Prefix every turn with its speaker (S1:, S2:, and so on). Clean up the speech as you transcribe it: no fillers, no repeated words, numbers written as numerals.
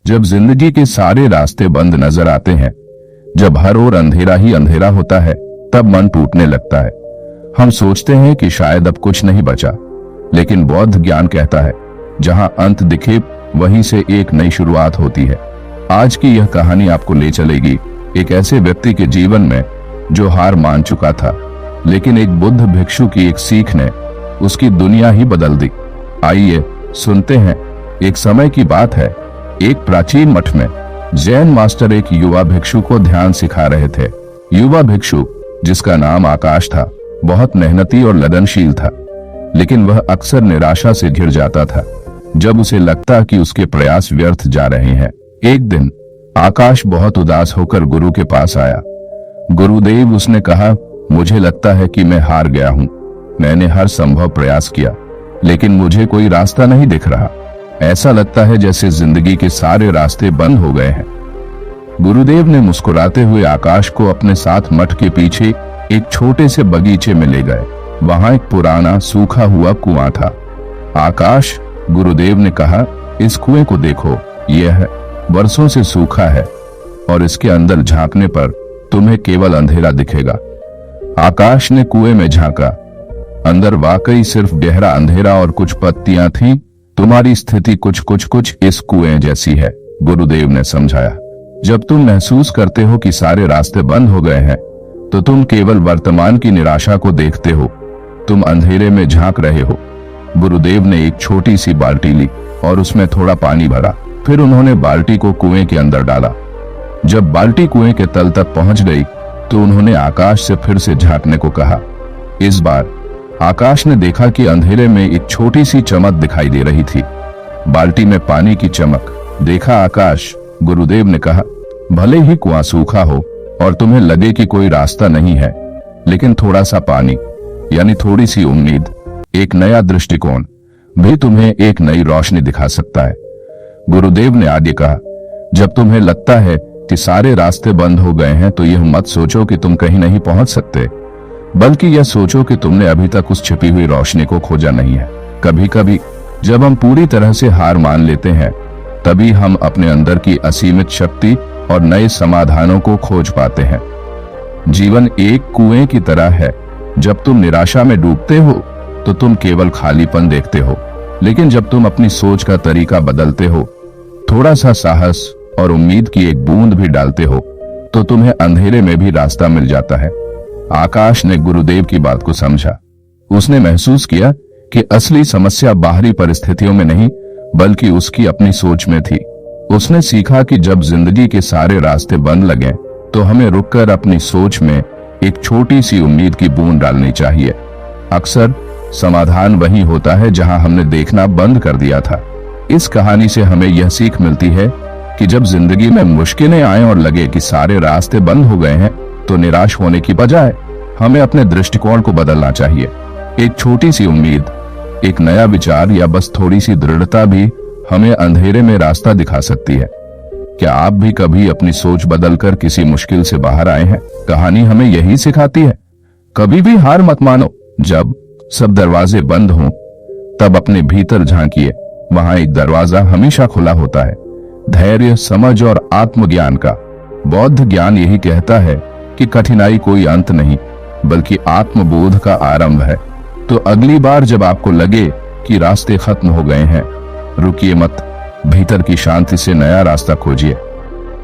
S1: जब जिंदगी के सारे रास्ते बंद नजर आते हैं, जब हर ओर अंधेरा ही अंधेरा होता है, तब मन टूटने लगता है। हम सोचते हैं कि शायद अब कुछ नहीं बचा, लेकिन बौद्ध ज्ञान कहता है जहां अंत दिखे वहीं से एक नई शुरुआत होती है। आज की यह कहानी आपको ले चलेगी एक ऐसे व्यक्ति के जीवन में जो हार मान चुका था, लेकिन एक बुद्ध भिक्षु की एक सीख ने उसकी दुनिया ही बदल दी। आइए सुनते हैं। एक समय की बात है, एक प्राचीन मठ में जैन मास्टर एक युवा भिक्षु को ध्यान सिखा रहे थे। युवा भिक्षु, जिसका नाम आकाश था, बहुत मेहनती और लगनशील था, लेकिन वह अक्सर निराशा से घिर जाता था जब उसे लगता कि उसके प्रयास व्यर्थ जा रहे हैं। एक दिन आकाश बहुत उदास होकर गुरु के पास आया। गुरुदेव, उसने कहा, मुझे लगता है कि मैं हार गया हूं। मैंने हर संभव प्रयास किया, लेकिन मुझे कोई रास्ता नहीं दिख रहा। ऐसा लगता है जैसे जिंदगी के सारे रास्ते बंद हो गए हैं। गुरुदेव ने मुस्कुराते हुए आकाश को अपने साथ मठ के पीछे एक छोटे से बगीचे में ले गए। वहां एक पुराना सूखा हुआ कुआं था। आकाश, गुरुदेव ने कहा, इस कुएं को देखो, यह वर्षों से सूखा है और इसके अंदर झांकने पर तुम्हें केवल अंधेरा दिखेगा। आकाश ने कुएं में झांका। अंदर वाकई सिर्फ गहरा अंधेरा और कुछ पत्तियां थीं। तुम्हारी स्थिति कुछ इस कुएं जैसी है, गुरुदेव ने समझाया। जब तुम महसूस करते हो कि सारे रास्ते बंद हो गए हैं, तो तुम केवल वर्तमान की निराशा को देखते हो। तुम अंधेरे में झांक रहे हो। गुरुदेव ने एक छोटी सी बाल्टी ली और उसमें थोड़ा पानी भरा। फिर उन्होंने बाल्टी को कुएं के अंदर डाला। जब बाल्टी कुएं के तल तक पहुंच गई, तो उन्होंने आकाश से फिर से झांकने को कहा। इस बार आकाश ने देखा कि अंधेरे में एक छोटी सी चमक दिखाई दे रही थी। बाल्टी में पानी की चमक। देखा आकाश, गुरुदेव ने कहा, भले ही कुआं सूखा हो और तुम्हें लगे कि कोई रास्ता नहीं है, लेकिन थोड़ा सा पानी, यानी थोड़ी सी उम्मीद, एक नया दृष्टिकोण भी तुम्हें एक नई रोशनी दिखा सकता है। गुरुदेव ने आगे कहा, जब तुम्हें लगता है कि सारे रास्ते बंद हो गए हैं, तो यह मत सोचो कि तुम कहीं नहीं पहुंच सकते, बल्कि यह सोचो कि तुमने अभी तक उस छिपी हुई रोशनी को खोजा नहीं है। कभी कभी जब हम पूरी तरह से हार मान लेते हैं, तभी हम अपने अंदर की असीमित शक्ति और नए समाधानों को खोज पाते हैं। जीवन एक कुएं की तरह है। जब तुम निराशा में डूबते हो, तो तुम केवल खालीपन देखते हो, लेकिन जब तुम अपनी सोच का तरीका बदलते हो, थोड़ा सा साहस और उम्मीद की एक बूंद भी डालते हो, तो तुम्हें अंधेरे में भी रास्ता मिल जाता है। आकाश ने गुरुदेव की बात को समझा। उसने महसूस किया कि असली समस्या बाहरी परिस्थितियों में नहीं, बल्कि उसकी अपनी सोच में थी। उसने सीखा कि जब जिंदगी के सारे रास्ते बंद लगे, तो हमें रुककर अपनी सोच में एक छोटी सी उम्मीद की बूंद डालनी चाहिए। अक्सर समाधान वही होता है जहां हमने देखना बंद कर दिया था। इस कहानी से हमें यह सीख मिलती है कि जब जिंदगी में मुश्किलें आए और लगे कि सारे रास्ते बंद हो गए हैं, तो निराश होने की बजाय हमें अपने दृष्टिकोण को बदलना चाहिए। एक छोटी सी उम्मीद, एक नया विचार या बस थोड़ी सी दृढ़ता भी हमें अंधेरे में रास्ता दिखा सकती है। क्या आप भी कभी अपनी सोच बदलकर किसी मुश्किल से बाहर आए हैं? कहानी हमें यही सिखाती है, कभी भी हार मत मानो। जब सब दरवाजे बंद हों, तब अपने भीतर झांकिए। वहां एक दरवाजा हमेशा खुला होता है, धैर्य, समझ और आत्मज्ञान का। बौद्ध ज्ञान यही कहता है कि कठिनाई कोई अंत नहीं, बल्कि आत्मबोध का आरंभ है। तो अगली बार जब आपको लगे कि रास्ते खत्म हो गए हैं, रुकिए मत, भीतर की शांति से नया रास्ता खोजिए।